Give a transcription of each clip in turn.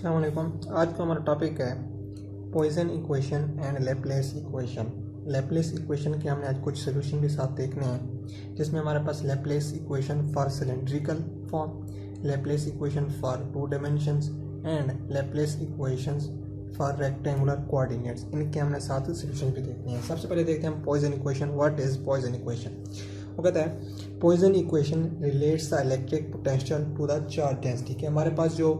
अस्सलाम वालेकुम। आज का हमारा टॉपिक है Poisson equation and Laplace equation. Laplace equation के हमने आज कुछ सोल्यूशन भी साथ देखने हैं, जिसमें हमारे पास Laplace equation for cylindrical form, Laplace equation for two dimensions and Laplace equations for rectangular coordinates. इनके हमने साथ सोल्यूशन भी देखने हैं। सबसे पहले देखते हैं Poisson equation. What is Poisson equation? वो कहता है Poisson equation relates the electric potential to the charge density. कि हमारे पास जो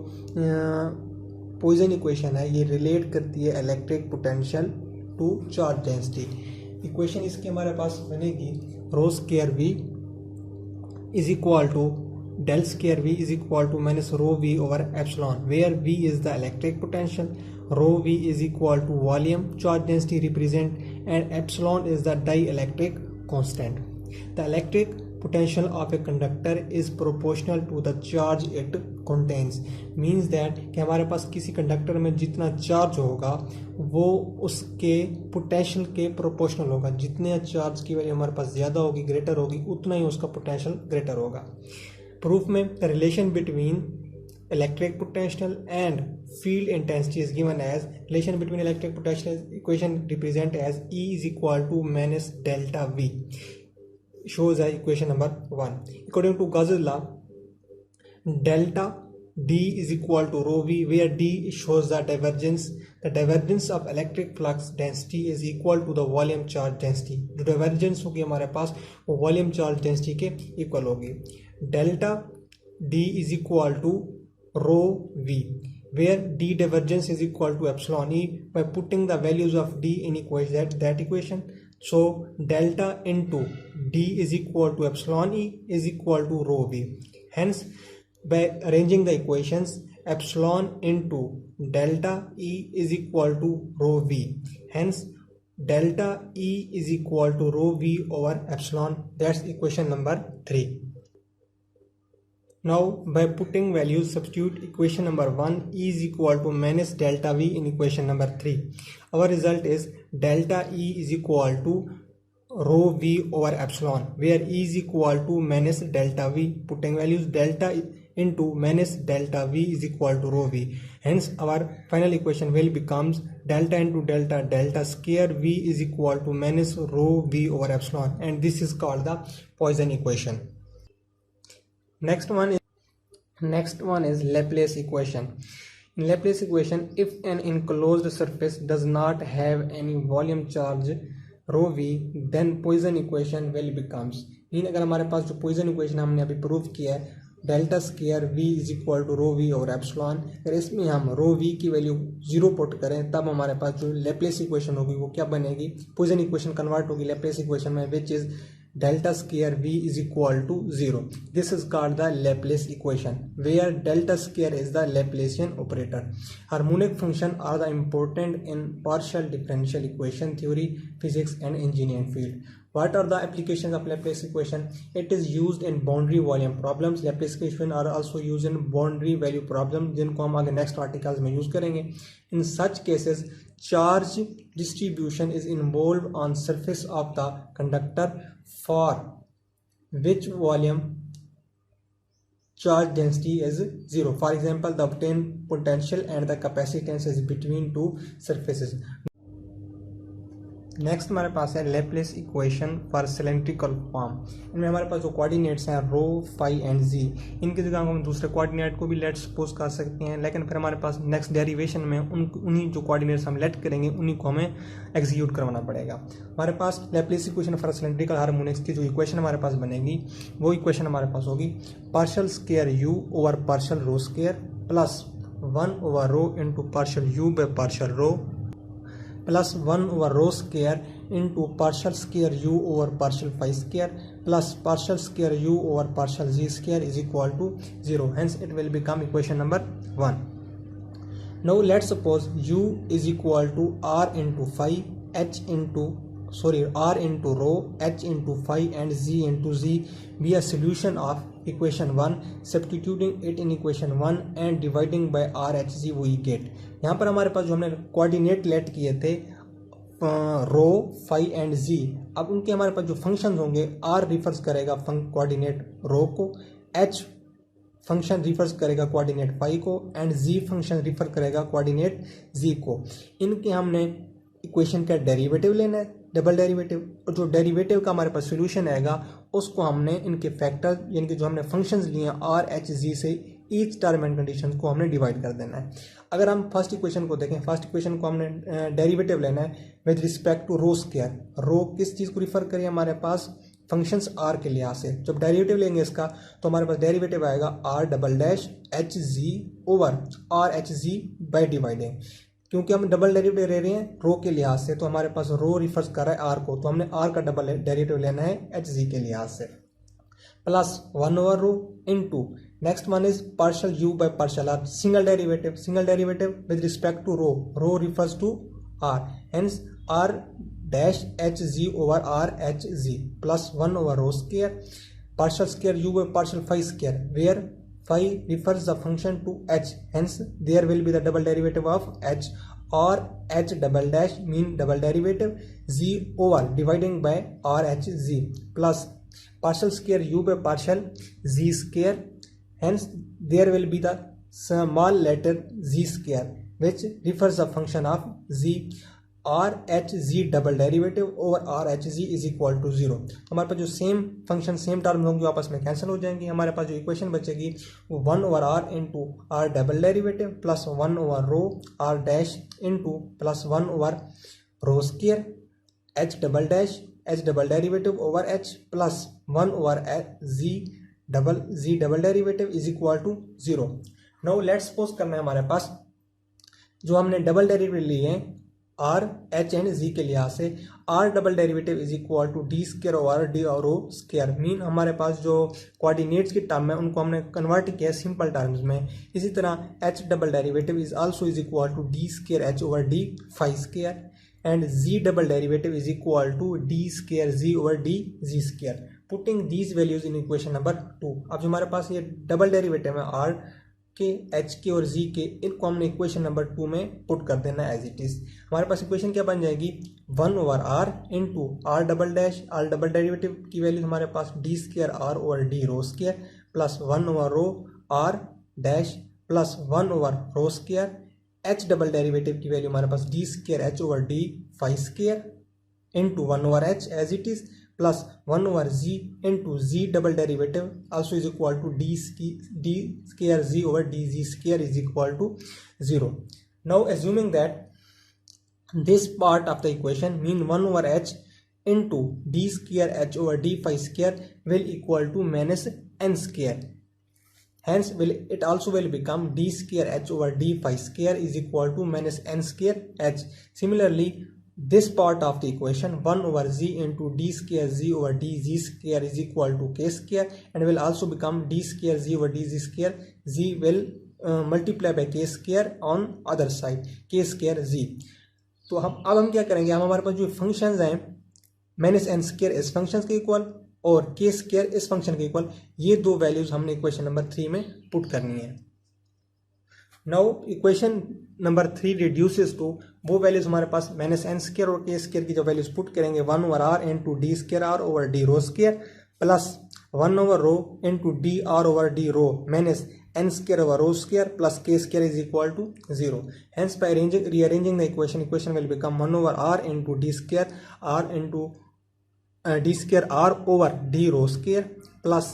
पॉइसन इक्वेशन है ये रिलेट करती है electric potential to charge density. Equation इसकी हमारे पास बनेगी rho square V is equal to del square V is equal to minus rho V over epsilon, where V is the electric potential, rho V is equal to volume charge density represent and epsilon is the dielectric constant. The electric potential of a conductor is proportional to the charge it contains. Means that कि हमारे पास किसी conductor में जितना charge होगा वो उसके potential के proportional होगा। जितने चार्ज की वैल्यू हमारे पास ज़्यादा होगी, ग्रेटर होगी, उतना ही उसका पोटेंशियल ग्रेटर होगा। प्रूफ में the relation between electric potential and field intensity is given as relation between electric potential equation represent as E is equal to minus delta V. Shows as equation number 1. According to Gauss's law, delta D is equal to rho V, where D shows the divergence. The divergence of electric flux density is equal to the volume charge density. जो divergence होगी हमारे पास वो volume charge density के equal होगी। Delta D is equal to rho V, where D divergence is equal to epsilon E by putting the values of D in that equation. So delta into D is equal to epsilon E is equal to rho V. Hence, by arranging the equations, epsilon into delta E is equal to rho V. Hence, delta E is equal to rho V over epsilon. That's equation number 3. Now, by putting values, substitute equation number 1 E is equal to minus delta V in equation number 3. Our result is delta E is equal to rho V over epsilon, where E is equal to minus delta V. Putting values, delta into minus delta V is equal to rho V. Hence, our final equation will becomes delta into delta, delta square V is equal to minus rho V over epsilon, and this is called the Poisson equation. Next one is Laplace equation. In Laplace equation, if an enclosed surface does not have any volume charge rho v, then Poisson equation will becomes. Mean अगर हमारे पास जो Poisson equation हमने अभी prove किया है delta square v is equal to rho V और epsilon, अगर इसमें हम रो v की वैल्यू 0 पुट करें तब हमारे पास जो Laplace इक्वेशन होगी वो क्या बनेगी? Poisson इक्वेशन कन्वर्ट होगी Laplace इक्वेशन में, which is delta square v is equal to 0. This is called the Laplace equation, where delta square is the Laplacian operator. Harmonic functions are the important in partial differential equation theory, physics and engineering field. What are the applications of Laplace equation? It is used in boundary volume problems. Laplace equation are also used in boundary value problems, जिनको हम आगे next articles में use करेंगे. In such cases, charge distribution is involved on surface of the conductor for which volume charge density is 0. For example, the obtained potential and the capacitance is between two surfaces. Next हमारे पास है Laplace equation for cylindrical form. इनमें हमारे पास जो coordinates हैं रो, phi and जी, इनकी जगह हम दूसरे कोऑर्डिनेट को भी लेट सपोज कर सकते हैं, लेकिन फिर हमारे पास नेक्स्ट डेरिवेशन में उन्हीं जो कोऑर्डिनेट्स हम लेट करेंगे उन्हीं को हमें एग्जीक्यूट करवाना पड़ेगा। हमारे पास Laplace equation for cylindrical harmonics की जो इक्वेशन हमारे पास बनेगी वो इक्वेशन हमारे पास होगी partial square U over partial rho square plus 1 over rho into partial U by partial rho plus 1 over rho square into partial square u over partial phi square plus partial square u over partial z square is equal to 0. Hence, it will become equation number 1. Now, let's suppose u is equal to r into phi, r into rho, h into phi and z into z be a solution of equation 1. Substituting it in equation 1 and dividing by r h z we get. यहाँ पर हमारे पास जो हमने coordinate late किए थे रो, phi and जी, अब उनके हमारे पास जो फंक्शंस होंगे आर रिफर्स करेगा कोऑर्डिनेट रो को, एच फंक्शन रिफर्स करेगा कोऑर्डिनेट फाई को एंड जी फंक्शन रिफर करेगा कोऑर्डिनेट जी को। इनके हमने इक्वेशन का डेरिवेटिव लेना है, डबल डेरिवेटिव, और जो डेरिवेटिव का हमारे पास सोल्यूशन आएगा उसको हमने इनके फैक्टर यानी कि जो हमने फंक्शंस लिए हैं आर एच जी से ईच टर्म एंड कंडीशन को हमने डिवाइड कर देना है। अगर हम फर्स्ट इक्वेशन को देखें, फर्स्ट इक्वेशन को हमने डेरिवेटिव लेना है with respect to rho square. Rho किस चीज़ को रिफर करिए हमारे पास फंक्शंस आर के लिहाज से। जब डेरिवेटिव लेंगे इसका तो हमारे पास डेरिवेटिव आएगा R double dash H G over R H G by dividing, क्योंकि हम डबल डेरिवेटिव ले रहे हैं रो के लिहाज से तो हमारे पास रो रिफर्स कर रहा है आर को, तो हमने आर का डबल डेरिवेटिव लेना है एच जी के लिहाज से, plus 1 over rho into next one is partial U by partial R, single derivative with respect to rho refers to R, hence R dash H G over R H G plus 1 over rho square partial square u by partial phi square, where phi refers the function to h, hence there will be the double derivative of h, or h double dash mean double derivative z over dividing by r h z plus partial square u by partial z square, hence there will be the small letter z square which refers the function of z, R H G double derivative over R H G is equal to 0। हमारे पास जो same function same term होंगे आपस में cancel हो जाएंगे। हमारे पास जो equation बचेगी वो 1 over R into R double derivative plus 1 over rho R dash into plus 1 over rho square H double derivative over H plus 1 over G double derivative is equal to 0। Now let's suppose करना है हमारे पास जो हमने double derivative लिए हैं R H and जी के लिहाज से, R double derivative is equal to D square over D और रो स्क्वायर, मीन हमारे पास जो कोऑर्डिनेट्स की टर्म है उनको हमने कन्वर्ट किया है सिंपल टर्म्स में। इसी तरह H double derivative is also is equal to D square H over D phi square and G double derivative is equal to D square G over D G square, putting these values in equation number 2। अब जो हमारे पास ये double derivative है R के H के और जी के, इनको हमने इक्वेशन नंबर 2 में पुट कर देना एज इट इज। हमारे पास इक्वेशन क्या बन जाएगी 1 over R into R double derivative की वैल्यू हमारे पास D square R over D rho square plus 1 over rho R dash plus 1 over rho square, H double derivative की वैल्यू हमारे पास D square H over D phi square into 1 over H as it is plus 1 over z into z double derivative also is equal to d square z over dz square is equal to 0. Now assuming that this part of the equation mean 1 over h into d square h over d phi square will equal to minus n square, hence it also will become d square h over d phi square is equal to minus n square h. Similarly this part of the equation 1 over z into d square z over dz square is equal to k square and will also become d square z over dz square, z will multiply by k square on other side k square z। तो अब हम क्या करेंगे, हम हमारे पास जो functions हैं minus N square इस फंक्शन के इक्वल और के स्क्वायर इस फंक्शन के इक्वल, ये दो वैल्यूज हमने इक्वेशन नंबर 3 में पुट करनी है। Now equation number 3 reduces to वो वैल्यूज हमारे पास माइनस एन स्क्वायर और के स्क्वायर की जो वैल्यूज पुट करेंगे 1 over R into D square R over D rho square plus 1 over rho into D R over D rho minus N square over rho square plus K square is equal to 0। Hence by rearranging the equation will become 1 over r into d square r into d square r over d rho square plus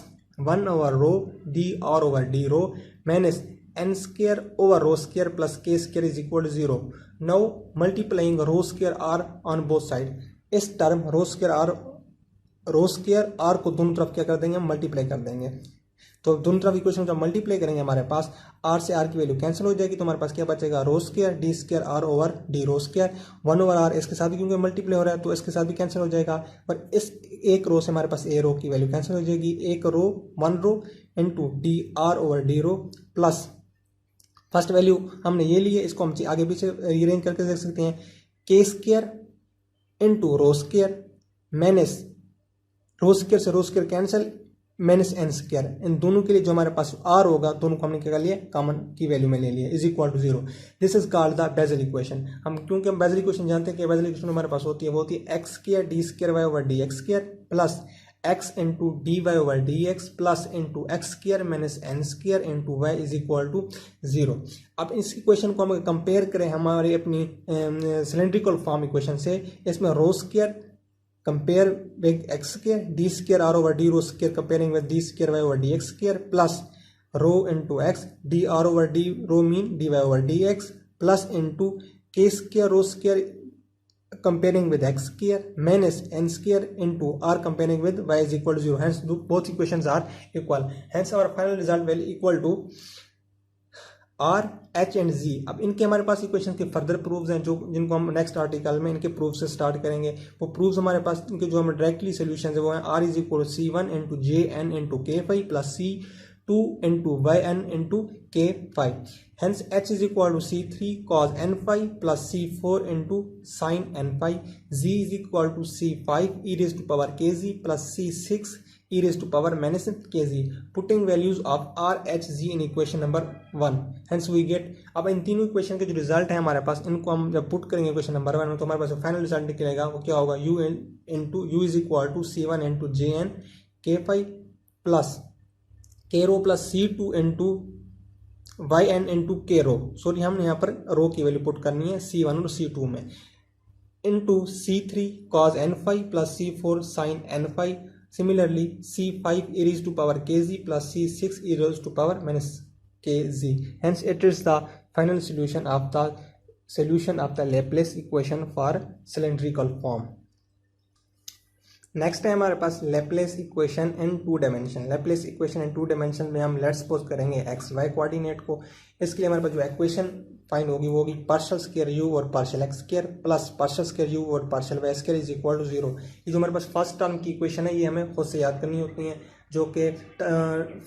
1 over rho d r over d rho minus n square over rho square plus k square is equal to 0. Now multiplying rho square r on both side, इस term रो square r को दोनों तरफ क्या कर देंगे, हम multiply कर देंगे। तो दोनों तरफ इक्वेशन जब मल्टीप्लाई करेंगे हमारे पास r से r की वैल्यू कैंसिल हो जाएगी, तो हमारे पास क्या बचेगा rho square D square r over D rho square 1 over r, इसके साथ भी क्योंकि मल्टीप्लाई हो रहा है तो इसके साथ भी कैंसिल हो जाएगा, पर इस एक रो से हमारे पास ए रो की वैल्यू कैंसिल हो जाएगी, एक rho 1 rho into D R over D rho plus first value हमने ये ली है, इसको हम आगे पीछे रीअरेंज करके देख सकते हैं K square into rho square minus rho square से rho square cancel minus N square, इन दोनों के लिए जो हमारे पास आर होगा दोनों को हमने क्या कर लिया कॉमन की वैल्यू में ले लिया is equal to 0। This is called the Bessel equation. क्योंकि हम बेजल इक्वेशन जानते हैं कि बेजल इक्वेशन हमारे पास होती है वो होती है X square D square Y over D X square plus x into D Y over D X plus into X square minus N square into Y is equal to 0। अब इस equation को हम कंपेयर करें हमारे अपनी cylindrical form equation से, इसमें rho square compare with X square, D square R over D rho square comparing with D square Y over D X square plus rho into X D R over D rho mean D Y over D X plus into K square rho square comparing with x square minus n square into r comparing with y is equal to 0. Hence both equations are equal. Hence our final result will equal to r h and z. अब इनके हमारे पास equation के further proofs हैं जो जिनको हम next article में इनके प्रूफ से स्टार्ट करेंगे। वो प्रूफ्स हमारे पास इनके जो हमें डायरेक्टली सोल्यूशन है वो है r is equal to C one into J N into K five plus C two into Y N into K five. Hence h is equal to c3 cos n phi plus c4 into sin n phi. Z is equal to c5 e raised to power kz plus c6 e raised to power minus kz. Putting values of r, h, z in equation number 1. Hence we get, अब इन तीनों equation के जो result है हमारे पास, इनको हम जब put करेंगे इक्वेशन नंबर 1 में तो हमारे पास फाइनल रिजल्ट निकलेगा वो क्या होगा, u into u is equal to c1 into J N K five plus K rho plus c2 into Y N into K rho, sorry हमने यहाँ पर रो की वैल्यू पुट करनी है C1 और C2 में, into C3 cos n five plus C4 sin n five, similarly C5 e raised to power kz plus C6 e raised to power minus kz. Hence it is the final solution of the Laplace equation for cylindrical form. Next है हमारे पास Laplace equation in two dimension. Laplace equation in two dimension में हम let's suppose करेंगे X Y coordinate को। इसके लिए हमारे पास जो इक्वेशन फाइंड होगी वो होगी पार्शियल स्क्वायर यू और partial X square plus partial square U और partial Y square is equal to 0। ये जो हमारे पास फर्स्ट टर्म की इक्वेशन है ये हमें खुद से याद करनी होती है जो कि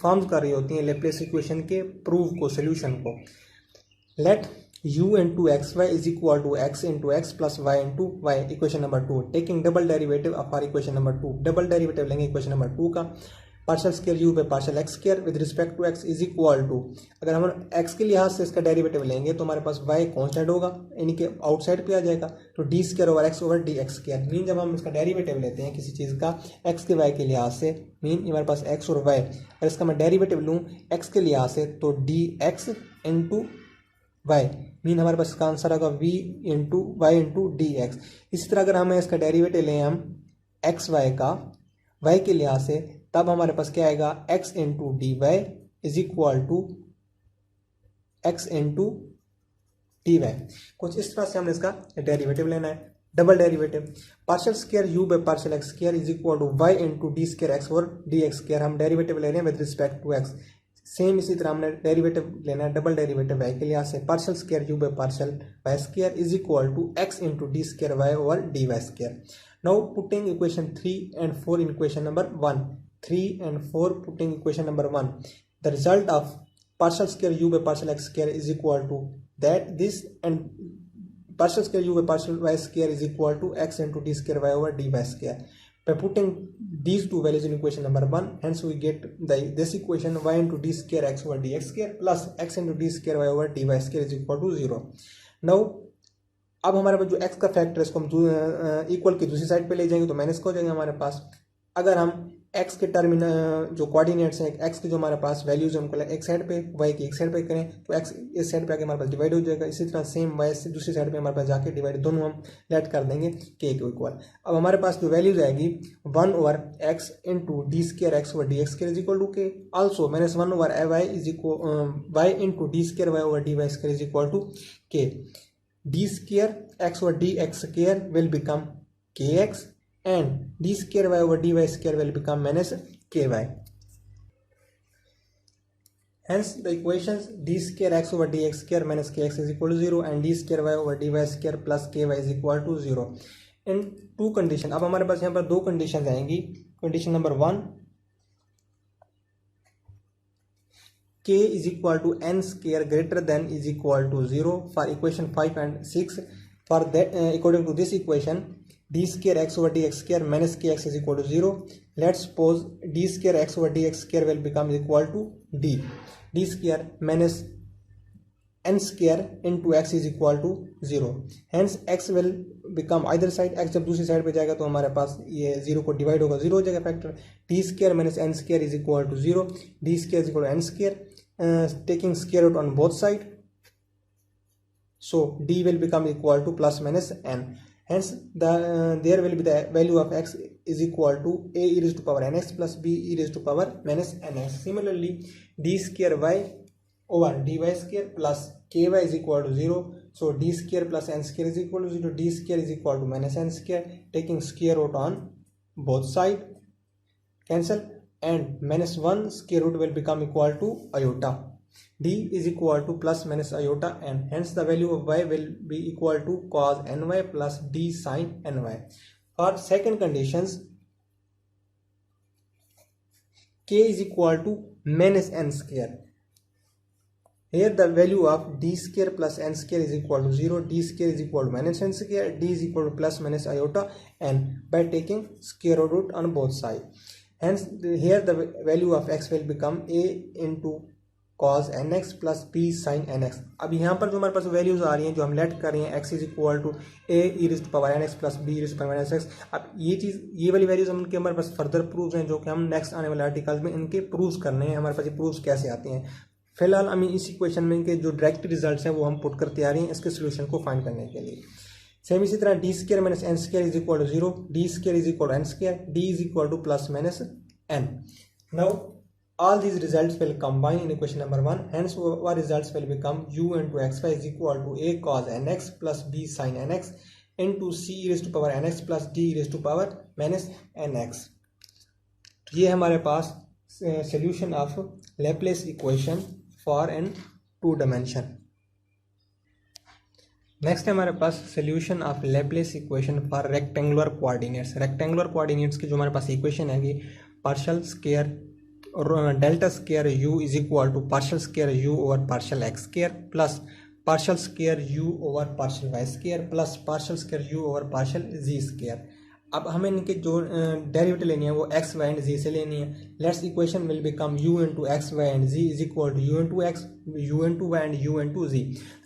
फॉर्म्स कर रही होती हैं लेप्लेस इक्वेशन के प्रूफ को, सोल्यूशन को। Let u into xy is equal to x into x plus y into y, equation number 2, taking double derivative of our equation number 2। Double derivative लेंगे इक्वेशन नंबर 2 का, partial square u पे partial X square with respect to x is equal to, अगर हम x के लिहाज से इसका derivative लेंगे तो हमारे पास y कांस्टेंट होगा, यानी कि आउटसाइड पे आ जाएगा, तो D square over x over D X square. Mean जब हम इसका डेरिवेटिव लेते हैं किसी चीज़ का x के y के लिहाज से, मीन हमारे पास x और y, अगर इसका मैं डेरिवेटिव लूँ x के लिहाज से तो D X into y, mean हमारे पास इसका आंसर होगा v into Y into D X. इसी तरह अगर हमें इसका डेरिवेटिव लें हम एक्स वाई का y के लिहाज से, तब हमारे पास क्या आएगा x into D Y is equal to X into D Y. कुछ इस तरह से हमने इसका डेरिवेटिव लेना है। Double derivative partial square U by partial X square is equal to Y into D square X और डी एक्स स्क्वायर, हम डेरिवेटिव ले रहे हैं with respect to X. Same इसी तरह हमने डेरिवेटिव लेना है डबल डेरिवेटिव वाई के लिहाज से, partial square U by partial Y square is equal to X into D square Y over D Y square. Now putting equation 3 and 4 in equation number 1, 3 and 4 putting equation number 1, the result of partial square u by partial x square is equal to that this, and partial square u by partial y square is equal to x into d square y over d y square. By putting these two values in equation number 1, hence we get this equation y into d square x over dx square plus x into d square y over dy square is equal to 0. Now अब हमारे पास जो x का factor है इसको हम equal की दूसरी side पे ले जाएंगे तो माइनस का हो जाएगा हमारे पास। अगर हम x के टर्म जो कोऑर्डिनेट्स हैं x के जो हमारे पास वैल्यूज है उनको एक साइड पे y की एक साइड पे करें तो x इस साइड पे आके हमारे पास डिवाइड हो जाएगा। इसी तरह सेम y से दूसरी साइड पे हमारे पास जाके डिवाइड, दोनों हम लेट कर देंगे k को इक्वल। अब हमारे पास जो वैल्यूज आएगी 1 over x into D square X over D X square is equal to K, also minus 1 over y is equal y into D square Y over D Y square is equal to K. d square x over dx square will become kx and d square y over dy square will become minus ky. Hence the equations d square x over dx square minus kx is equal to 0 and d square y over dy square plus ky is equal to 0 in two condition। अब हमारे पास यहाँ पर दो condition आएंगी। Condition number 1, k is equal to n square greater than is equal to 0 for equation 5 and 6. For that according to this equation d square x over dx square minus kx is equal to 0. Let's suppose d square x over dx square will become equal to d square minus n square into x is equal to 0. Hence x will become either side. x जब दूसरी side पे जाएगा तो हमारे पास ये 0 को divide होगा, 0 हो जाएगा factor. d square minus n square is equal to 0. d square is equal to n square. Taking square root on both side, so d will become equal to plus minus n. Hence there will be the value of x is equal to a e raised to power nx plus b e raised to power minus nx. Similarly, d square y over dy square plus ky is equal to 0. So d square plus n square is equal to 0. d square is equal to minus n square. Taking square root on both side, cancel, and minus 1 square root will become equal to iota. d is equal to plus minus iota, and hence the value of y will be equal to cos ny plus d sin ny. For second conditions, k is equal to minus n square. Here the value of d square plus n square is equal to 0, d square is equal to minus n square, d is equal to plus minus iota, and by taking square root on both sides. Hence here the value of x will become a into cos nx plus b sin nx. अब यहाँ पर जो हमारे पास values आ रही हैं जो हम late कर रहे हैं, x is equal to a e raised to power nx plus b e raised to power minus x. अब ये वाली वैल्यूज उनके हमारे पास फर्दर प्रूव्स हैं जो कि हम नेक्स्ट आने वाले आर्टिकल्स में इनके प्रूव्स करने हैं. हमारे पास ये प्रूव्स कैसे आते हैं. फिलहाल हम इस इक्वेशन में इनके जो डायरेक्ट रिजल्ट्स हैं वो हम पुट करते आ रहे हैं इसके सोल्यूशन को फाइंड करने के लिए. सेम इसी तरह D square minus N square is equal to 0, D square is equal to N square, D is equal to plus minus N. Now all these results will combine in equation number 1. Hence our results will become u into xy is equal to a cos nx plus b sin nx into c e raised to power nx plus d e raised to power minus nx. ये हमारे पास solution of Laplace equation for n 2 dimension. Next है हमारे पास solution of Laplace equation for rectangular coordinates. Rectangular coordinates की जो हमारे पास इक्वेशन है कि पार्शियल स्क्वायर और delta square u is equal to partial square u over partial x square plus partial square u over partial y square plus partial square u over partial z square. अब हमें इनके जो derivative लेनी है वो x, y and z से लेनी है. Let's equation will become u into X Y and z is equal to u into X, u into Y and u into z.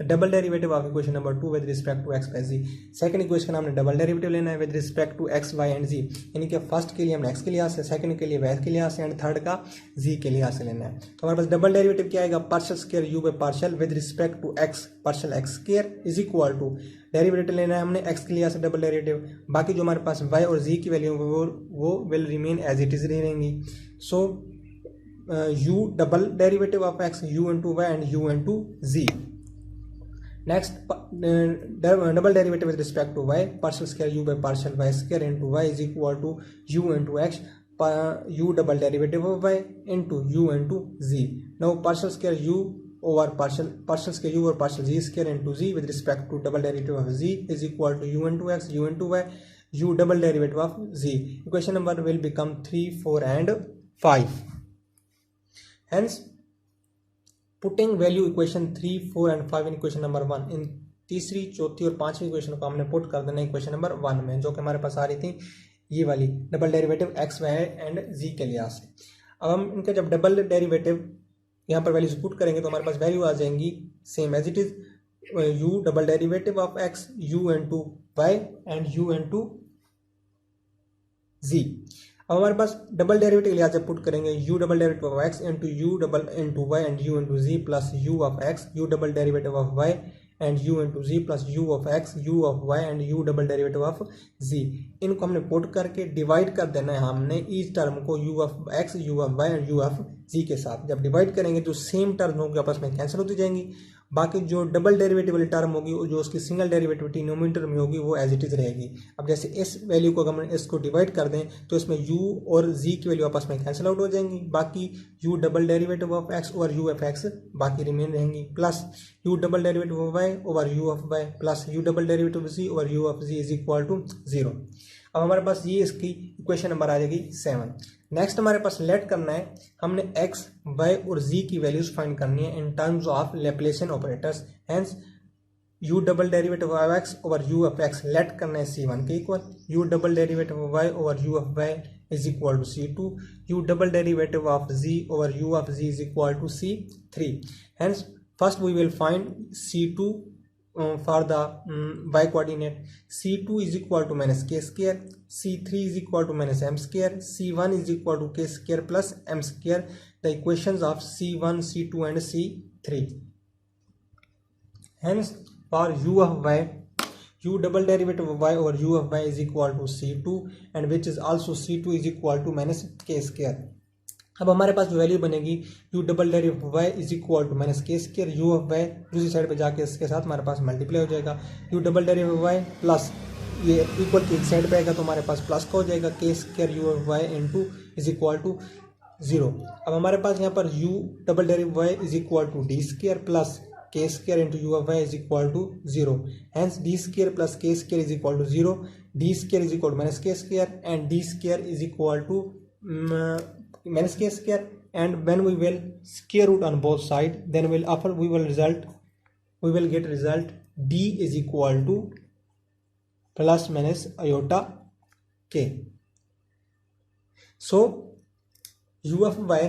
Double derivative of equation number 2 with respect to x by z. Second equation हमने double derivative लेना है with respect to x, y and z. यानी कि first के लिए हमने x के लिहाज से, सेकंड के लिए y के लिहाज से एंड थर्ड का z के लिहाज से लेना है. तो हमारे पास डबल डेरिवेटिव क्या आएगा, partial square u by partial with respect to x partial x square is equal to derivative लेना है हमने x के लिहाज से डबल डेरिवेटिव. बाकी जो हमारे पास y और z की वैल्यू वो will remain as it is रहेंगी. So u double derivative of x, u into Y and u into z. Next double derivative with respect to y, partial square u by partial y square into y is equal to u into x, u double derivative of y into u into z. Now partial square u over partial square u over partial z square into z with respect to double derivative of z is equal to u into x, u into y, u double derivative of z. Equation number will become 3, 4 and 5. Hence putting value equation 3, 4 and 5 in equation number 1 in तीसरी, चौथी और पांचवी equation को हमने put कर देना equation number 1 में, जो कि हमारे पास आ रही थी ये वाली double derivative x, y and z के लिहाज से. अब हम इनका जब डबल डेरिवेटिव यहाँ पर वैल्यूज पुट करेंगे तो हमारे पास वैल्यू आ जाएंगी same as it is u double derivative of x, u into Y and u into z. अब हमारे पास डबल डेरिवेटिव लिहाज से पुट करेंगे u double derivative of x into u double into Y and u into z plus u of x, u double derivative of y and u into z plus u of x, u of y and u double derivative of z. इनको हमने put करके divide कर देना है हमने each term को u of x, u of y and u of z के साथ. जब डिवाइड करेंगे तो सेम टर्म होगी आपस में कैंसिल होती जाएंगी. बाकी जो डबल डेरिवेटिव वाली टर्म होगी जो उसकी सिंगल डेरिवेटिव डिनोमिनेटर में होगी वो एज इट इज रहेगी. अब जैसे इस वैल्यू को अगर हम इसको डिवाइड कर दें तो इसमें u और z की वैल्यू आपस में कैंसिल आउट हो जाएंगी. बाकी u double derivative of x over u of x बाकी रिमेन रहेंगी, plus u double derivative of y over u of y plus u double derivative of z over u of z is equal to 0. अब हमारे पास ये इसकी equation number आ जाएगी 7. Next हमारे पास late करना है हमने x, y और z की वैल्यूज फाइंड करनी है in terms of Laplacian operators. Hence u double derivative of x over u of x let करना है c1 के equal, u double derivative of y over u of y is equal to c2, u double derivative of z over u of z is equal to c3. Hence First we will find C2 for the y coordinate. C2 is equal to minus k square, C3 is equal to minus m square, C1 is equal to k square plus m square. The equations of C1, C2 and C3. Hence for u of y, u double derivative of y over u of y is equal to C2 and which is also C2 is equal to minus k square. अब हमारे पास जो value बनेगी u double derivative of y is equal to minus K square u of y दूसरी side पे जाके इसके साथ हमारे पास मल्टीप्लाई हो जाएगा u double derivative of y plus ये इक्वल की एक साइड पे आएगा तो हमारे पास प्लस का हो जाएगा K square u of y into is equal to 0. अब हमारे पास यहाँ पर u double derivative of y is equal to D square plus K square into U of y is equal to 0. Hence D square plus K square is equal to 0, D square is equal to minus K square and D square is equal to minus k square, and when we will square root on both side, then we will get result d is equal to plus minus iota k. So u of y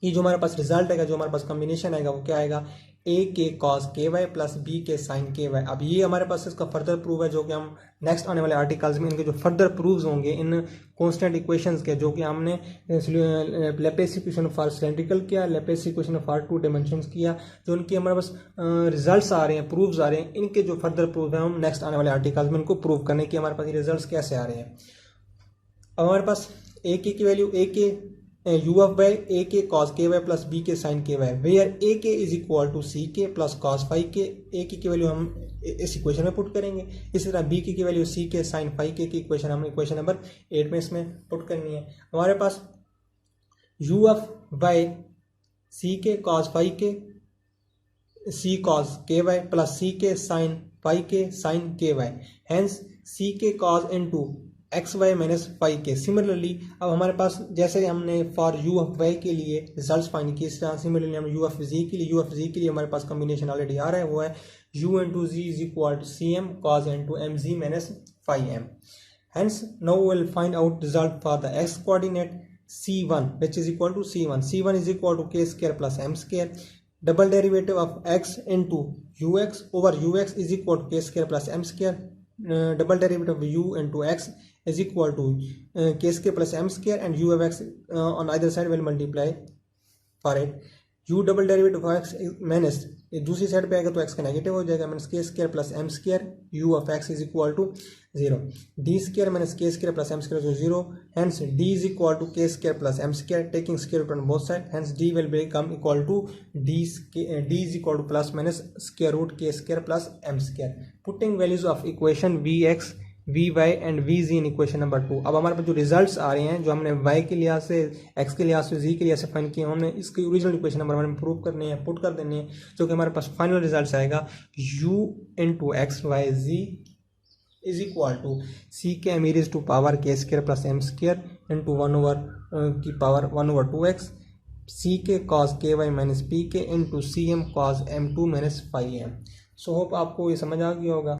की जो हमारे पास result आएगा, जो हमारे पास combination आएगा वो क्या आएगा, ए के cos K Y plus B के साइन के वाई. अब ये हमारे पास इसका फर्दर प्रूफ है जो कि हम नेक्स्ट आने वाले आर्टिकल्स में इनके जो फर्दर प्रूफ्स होंगे इन कांस्टेंट इक्वेशंस के, जो कि हमने लैप्लेस इक्वेशन फॉर सिलेंड्रिकल किया, Laplace equation for two dimensions किया, जो उनके हमारे पास रिजल्ट्स आ रहे हैं, प्रूफ्स आ रहे हैं, इनके जो फर्दर प्रूफ है हम नेक्स्ट आने वाले आर्टिकल्स में इनको प्रूव करने की हमारे पास ये रिजल्ट कैसे आ रहे हैं. अब हमारे पास ए की वैल्यू ए के u of y a k cos k y plus b K sin k y, where a k is equal to c k plus cos phi k. a की वैल्यू हम इस इक्वेशन में पुट करेंगे, इसी तरह b की value c k sin phi k की इक्वेशन हम इक्वेशन नंबर 8 में इसमें पुट करनी है. हमारे पास u of y c k cos phi k c cos k y plus c k sin phi k sin k y, hence c k cos into X Y minus pi K. Similarly अब हमारे पास जैसे हमने for you of Y के लिए results find किए, इस तरह similarly हम यू ऑफ जी के लिए हमारे पास कॉम्बिनेशन ऑलरेडी आ रहा है, वो है U into G is equal to C M cos into M G minus five M. Hence now will find out result for the X coordinate c1 which is equal to c1 is equal to k square plus m square. Double derivative of x into ux over ux is equal to k square plus m square. Double derivative of u into x is equal to k square plus m square and u of x on either side will multiply for it. u double derivative of x minus दूसरी side पे आएगा तो x का negative हो जाएगा, minus K square plus M square u of x is equal to 0. D square minus K square plus M square तो 0, hence d is equal to K square plus M square taking square root on both side, hence d will become equal to d is equal to plus minus square root K square plus M square. Putting values of equation vx vy and vz in equation number 2. अब हमारे पास जो results आ रहे हैं, जो हमने y के लिहाज से, x के लिहाज से, z के लिहाज से फाइंड किए, हमने इसकी ओरिजिनल इक्वेशन नंबर हमें प्रूव करने हैं, पुट कर देने हैं, जो कि हमारे पास फाइनल रिजल्ट्स आएगा u into X Y Z is equal to C K M is to power K square plus M square into 1 over की power 1 over 2x C K cos K Y minus P K into C M cos m2 minus 5m. So hope आपको ये समझ आ गया होगा.